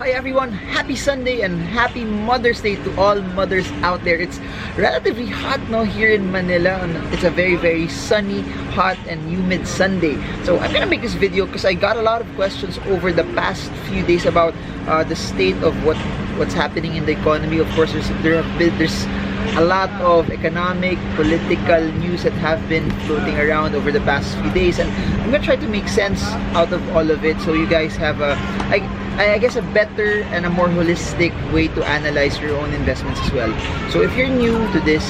Hi everyone, happy Sunday and happy Mother's Day to all mothers out there. It's relatively hot now here in Manila. It's a very sunny, hot and humid Sunday. So I'm gonna make this video because I got a lot of questions over the past few days about the state of what's happening in the economy. Of course, there's a lot of economic, political news that have been floating around over the past few days, and I'm gonna try to make sense out of all of it so you guys have I guess a better and a more holistic way to analyze your own investments as well. So if you're new to this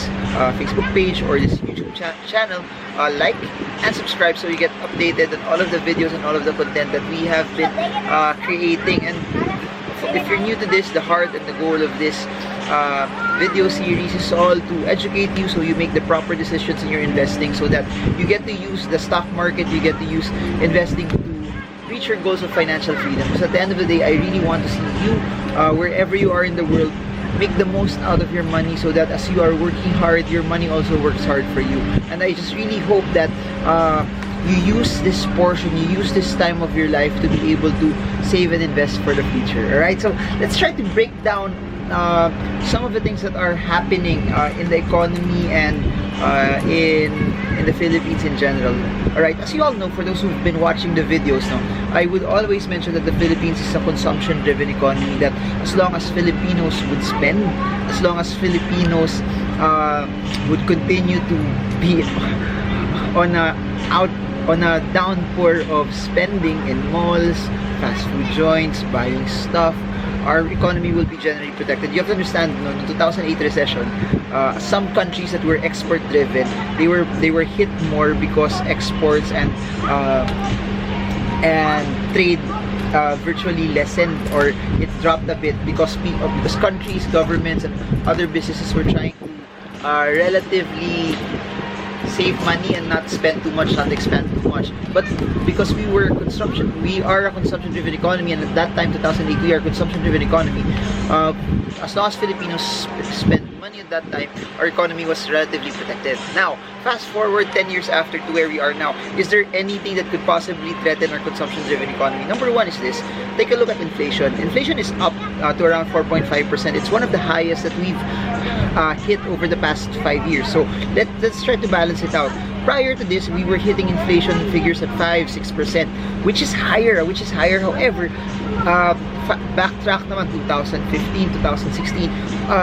Facebook page or this YouTube channel, like and subscribe so you get updated on all of the videos and all of the content that we have been creating. And if you're new to this, the heart and the goal of this video series is all to educate you so you make the proper decisions in your investing, so that you get to use the stock market, you get to use investing to reach your goals of financial freedom. Because at the end of the day, I really want to see you, wherever you are in the world, make the most out of your money, so that as you are working hard, your money also works hard for you. And I just really hope that you use this portion, you use this time of your life to be able to save and invest for the future. Alright, so let's try to break down some of the things that are happening in the economy and in the Philippines in general. Alright, as you all know, for those who've been watching the videos now, I would always mention that the Philippines is a consumption-driven economy, that as long as Filipinos would spend, as long as Filipinos would continue to be on a downpour of spending in malls, fast food joints, buying stuff, our economy will be generally protected. You have to understand, no, in the 2008 recession, some countries that were export driven, they were hit more because exports and trade virtually lessened, or it dropped a bit because countries, governments and other businesses were trying to relatively save money and not spend too much, not expand too much. But because we are a consumption-driven economy, and at that time, 2008, we are a consumption-driven economy. As long as Filipinos spent money at that time, our economy was relatively protected. Now, fast forward 10 years after to where we are now. Is there anything that could possibly threaten our consumption-driven economy? Number one is this. Take a look at inflation. Inflation is up to around 4.5%. It's one of the highest that we've hit over the past 5 years. So let's try to balance it out. Prior to this, we were hitting inflation figures at 5-6%, which is higher. However, backtrack naman 2015, 2016,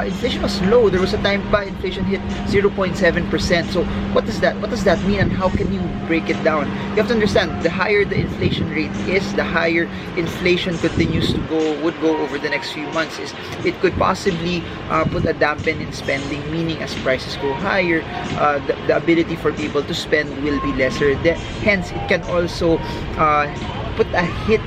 inflation was low. There was a time pa inflation hit 0.7%. So what does that mean, and how can you break it down? You have to understand, the higher the inflation rate is, the higher inflation would go over the next few months. It could possibly put a dampen in spending, meaning as prices go higher, the ability for people to spend will be lesser. Hence, it can also put a hit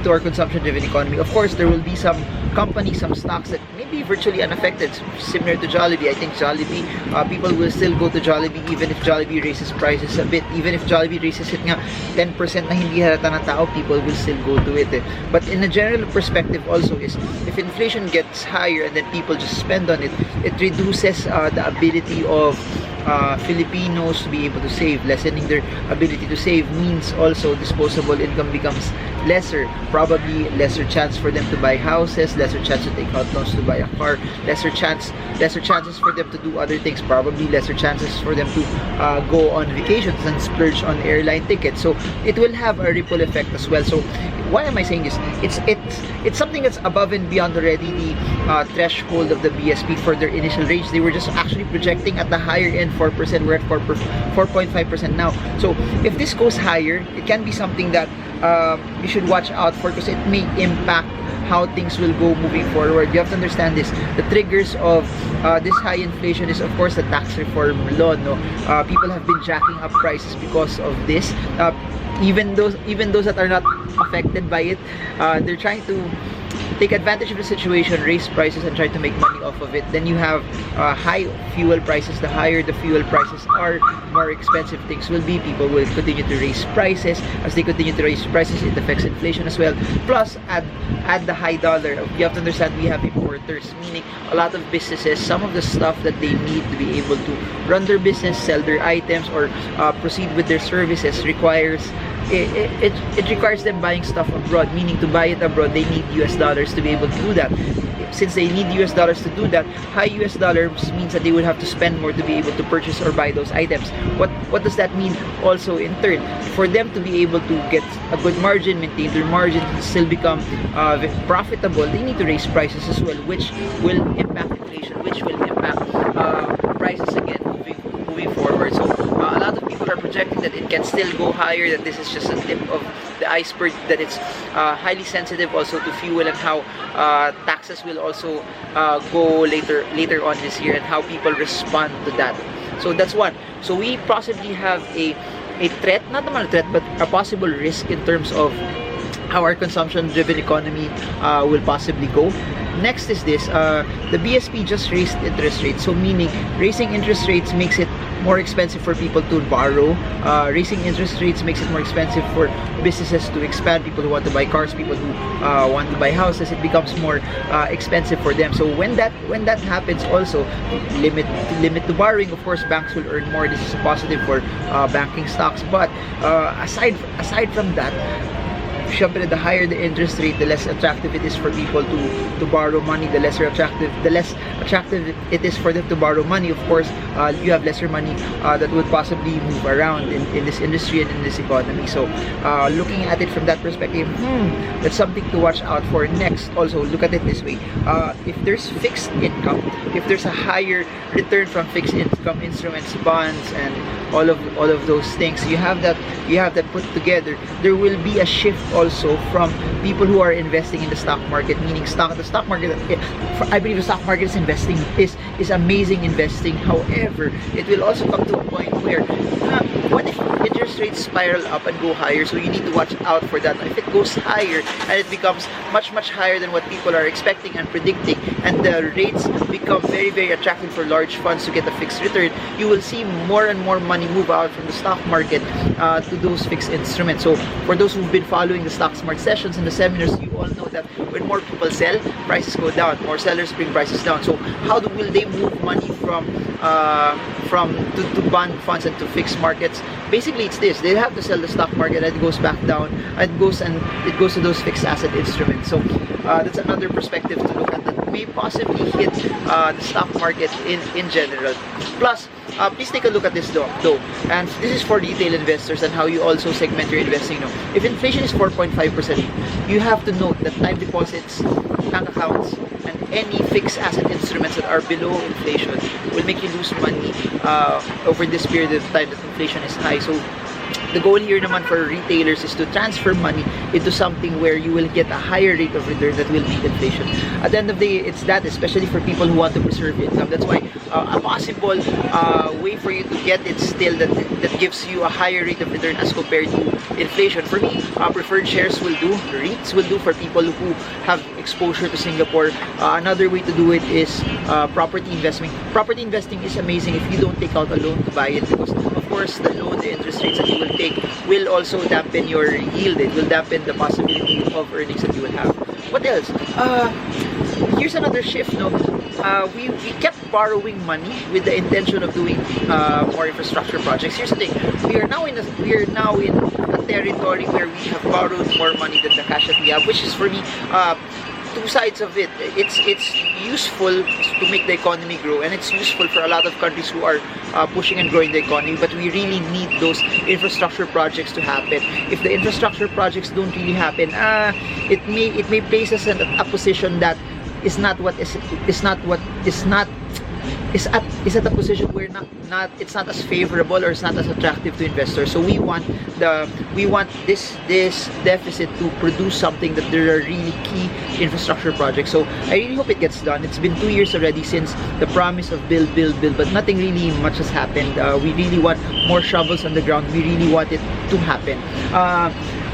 to our consumption-driven economy. Of course, there will be some companies, some stocks that may be virtually unaffected, similar to Jollibee. I think Jollibee, people will still go to Jollibee even if Jollibee raises prices a bit. Even if Jollibee raises it nga 10% na hindi halata ng tao, people will still go to it. But in a general perspective also is, if inflation gets higher and then people just spend on it, it reduces the ability of Filipinos to be able to save. Lessening their ability to save means also disposable income becomes lesser. Probably lesser chance for them to buy houses, lesser chance to take out loans to buy a car, lesser chances for them to do other things, probably lesser chances for them to go on vacations and splurge on airline tickets. So it will have a ripple effect as well. So why am I saying this? It's something that's above and beyond already the threshold of the BSP for their initial range. They were just actually projecting at the higher end 4%. We're at 4.5% now. So if this goes higher, it can be something that you should watch out for, because it may impact how things will go moving forward. You have to understand this. The triggers of this high inflation is, of course, the tax reform law. No, people have been jacking up prices because of this. Even those that are not affected by it, they're trying to take advantage of the situation, raise prices and try to make money off of it. Then you have high fuel prices. The higher the fuel prices are, more expensive things will be. People will continue to raise prices. As they continue to raise prices, it affects inflation as well. Plus, add the high dollar. You have to understand, we have importers, meaning a lot of businesses, some of the stuff that they need to be able to run their business, sell their items, or proceed with their services requires it requires them buying stuff abroad, meaning to buy it abroad, they need US dollars to be able to do that. Since they need US dollars to do that, high US dollars means that they will have to spend more to be able to purchase or buy those items. What does that mean also in turn? For them to be able to get a good margin, maintain their margin, and still become profitable, they need to raise prices as well, which will impact inflation, which will impact prices again moving forward. So a lot of people are projecting that it can still go higher, that this is just a tip of the iceberg, that it's highly sensitive also to fuel, and how taxes will also go later on this year, and how people respond to that. So that's one. So we possibly have a threat, not a threat, but a possible risk in terms of how our consumption-driven economy will possibly go. Next is this, the BSP just raised interest rates. So meaning, raising interest rates makes it more expensive for people to borrow. Raising interest rates makes it more expensive for businesses to expand, people who want to buy cars, people who want to buy houses. It becomes more expensive for them. So when that happens, also limit to borrowing. Of course, banks will earn more. This is a positive for banking stocks. But aside from that, syempre, the higher the interest rate, the less attractive it is for people to borrow money. The less attractive it is for them to borrow money. Of course, you have lesser money that would possibly move around in this industry and in this economy. So looking at it from that perspective, that's something to watch out for. Next, also look at it this way, if there's fixed income, if there's a higher return from fixed income instruments, bonds, and all of those things, you have that put together, there will be a shift also from people who are investing in the stock market, meaning the stock market, I believe the stock market is amazing investing. However, it will also come to a point where what if interest rates spiral up and go higher? So you need to watch out for that. If it goes higher and it becomes much higher than what people are expecting and predicting, and the rates become very attractive for large funds to get a fixed return, you will see more and more money move out from the stock market to those fixed instruments. So for those who've been following the Stock Smart sessions and the seminars, you all know that when more people sell, prices go down. More sellers bring prices down. So how will they move money from to bond funds and to fixed markets? Basically, it's this: they have to sell the stock market, and it goes back down, and it goes to those fixed asset instruments. So that's another perspective to look at that may possibly hit the stock market in general. Plus, please take a look at this though, and this is for retail investors and how you also segment your investing. If inflation is 4.5%, you have to note that time deposits, bank accounts, and any fixed asset instruments that are below inflation will make you lose money over this period of time that inflation is high. So the goal here naman for retailers is to transfer money into something where you will get a higher rate of return that will beat inflation. At the end of the day, it's that, especially for people who want to preserve income. That's why a possible way for you to get it still that gives you a higher rate of return as compared to inflation. For me, preferred shares will do, REITs will do for people who have exposure to Singapore. Another way to do it is property investment. Property investing is amazing if you don't take out a loan to buy it, because of course the loan, the interest rates that you will take will also dampen your yield. It will dampen the possibility of earnings that you will have. What else? Here's another shift. We kept borrowing money with the intention of doing more infrastructure projects. Here's the thing: we are now in a territory where we have borrowed more money than the cash that we have, which is, for me, two sides of it. It's useful to make the economy grow, and it's useful for a lot of countries who are pushing and growing the economy, but we really need those infrastructure projects to happen. If the infrastructure projects don't really happen, it may place us in a position that is at a position where it's not as favorable, or it's not as attractive to investors. So we want this deficit to produce something that there are really key infrastructure projects. So I really hope it gets done. It's been 2 years already since the promise of build, but nothing really much has happened. We really want more shovels on the ground. We really want it to happen.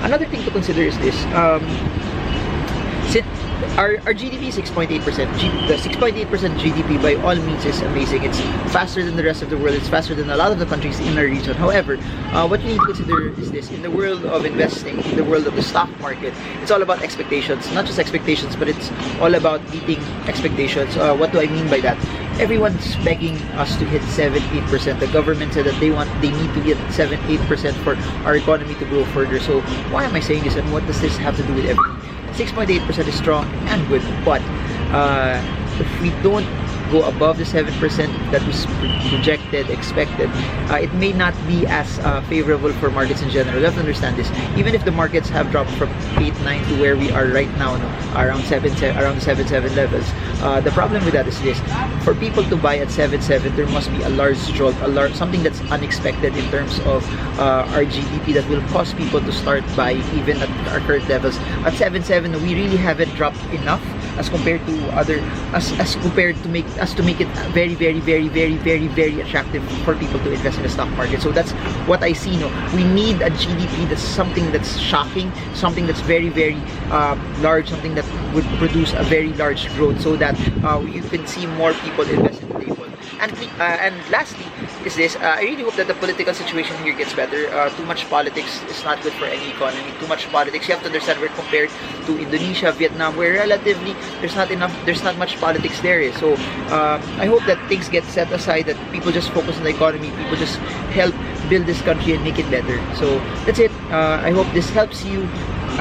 Another thing to consider is this: our GDP is 6.8%. The 6.8% GDP by all means is amazing. It's faster than the rest of the world. It's faster than a lot of the countries in our region. However, what you need to consider is this: in the world of investing, in the world of the stock market, it's all about expectations. Not just expectations, but it's all about beating expectations. What do I mean by that? Everyone's begging us to hit 7-8%. The government said that they need to hit 7-8% for our economy to grow further. So why am I saying this, and what does this have to do with everything? 6.8% is strong and good, but if we don't go above the 7% that was projected, expected, it may not be as favorable for markets in general. You have to understand this. Even if the markets have dropped from 8-9 to where we are right now, no, around 7-7 levels, the problem with that is this: for people to buy at 7-7, there must be a large jolt, something that's unexpected in terms of our GDP that will cause people to start buying even at our current levels. At 7-7, we really haven't dropped enough as compared to make it very, very, very, very, very, very attractive for people to invest in the stock market. So that's what I see. No, we need a GDP that's something that's shocking, something that's very, very large, something that would produce a very large growth, so that you can see more people invest in the table. And lastly is this: I really hope that the political situation here gets better. Too much politics is not good for any economy. Too much politics, you have to understand, we're compared to Indonesia, Vietnam, where relatively there's not much politics there. So I hope that things get set aside, that people just focus on the economy, people just help build this country and make it better. So that's it. I hope this helps you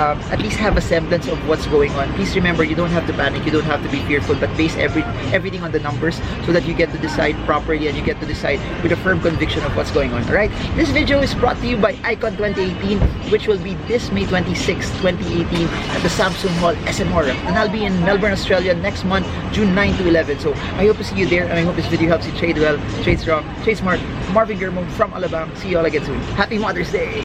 at least have a semblance of what's going on. Please remember, you don't have to panic, you don't have to be fearful, but base everything on the numbers, so that you get to decide properly and you get to decide with a firm conviction of what's going on. Alright, this video is brought to you by Icon 2018, which will be this May 26, 2018 at the Samsung Hall, SM Aura. And I'll be in Melbourne, Australia next month, June 9 to 11. So I hope to see you there, and I hope this video helps you trade well, trade strong, trade smart. Marvin Germo from Alabang. See you all again soon. Happy Mother's Day!